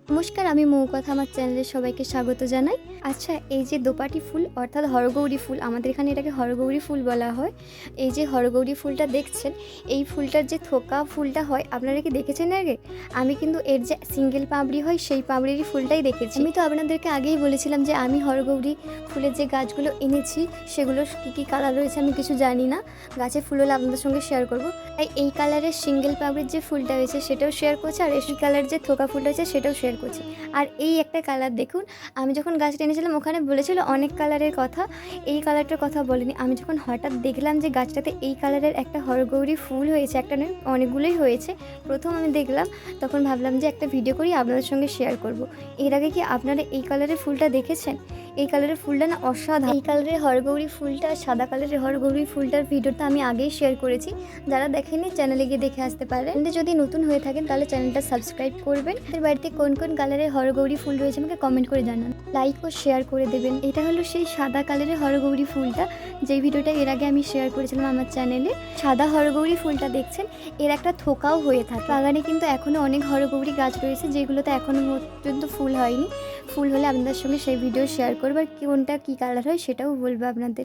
নমস্কার, আমি মৌকথা আমার চ্যানেলে সবাইকে স্বাগত জানাই। আচ্ছা, এই যে দোপাটি ফুল অর্থাৎ হরগৌরী ফুল, আমাদের এখানে এটাকে হরগৌরী ফুল বলা হয়। এই যে হরগৌরী ফুলটা দেখছেন, এই ফুলটার যে থোকা ফুলটা হয় আপনারা কি দেখেছেন আগে? আমি কিন্তু এর যে সিঙ্গেল পাপড়ি হয় সেই পাপড়িরই ফুলটাই দেখেছি। আমি তো আপনাদেরকে আগেই বলেছিলাম যে আমি হরগৌরী ফুলের যে গাছগুলো এনেছি সেগুলোর কী কী কালার রয়েছে আমি কিছু জানি না। গাছের ফুল হলে আপনাদের সঙ্গে শেয়ার করব। তাই এই কালারের সিঙ্গেল পাপড়ির যে ফুলটা হয়েছে সেটাও শেয়ার করছি, আর এই কালার যে থোকা ফুলটা হয়েছে সেটাও শেয়ার করছি। আর এই একটা কালার দেখুন, আমি যখন গাছটা এনেছিলাম ওখানে বলেছিল অনেক কালারের কথা, এই কালারটার কথা বলেনি। আমি যখন হঠাৎ দেখলাম যে গাছটাতে এই কালারের একটা হরগৌরী ফুল হয়েছে, একটা নয় অনেকগুলোই হয়েছে, প্রথম আমি দেখলাম, তখন ভাবলাম যে একটা ভিডিও করি আপনাদের সঙ্গে শেয়ার করব। এর আগে কি আপনারা এই কালারের ফুলটা দেখেছেন? এই কালারের ফুলটা না অসাধারণ। এই কালারের হরগৌরী ফুলটা, সাদা কালারের হরগৌরী ফুলটার ভিডিওটা আমি আগেই শেয়ার করেছি। যারা দেখেননি চ্যানেলে গিয়ে দেখে আসতে পারেন। যদি নতুন হয়ে থাকেন তাহলে চ্যানেলটা সাবস্ক্রাইব করবেন। আপনাদের বাড়িতে কোন কোন কালারের হরগৌরী ফুল রয়েছে আমাকে কমেন্ট করে জানান, লাইক ও শেয়ার করে দেবেন। এটা হলো সেই সাদা কালারের হরগৌরী ফুলটা, যেই ভিডিওটা এর আগে আমি শেয়ার করেছিলাম আমার চ্যানেলে। সাদা হরগৌরী ফুলটা দেখছেন, এর একটা থোকাও হয়ে থাকে। বাগানে কিন্তু এখনও অনেক হরগৌরী গাছ রয়েছে যেগুলোতে এখনও পর্যন্ত ফুল হয়নি। ফুল হলে আপনাদের সঙ্গে সেই ভিডিও শেয়ার করবো, আর কোনটা কী কালার হয় সেটাও বলবো আপনাদের।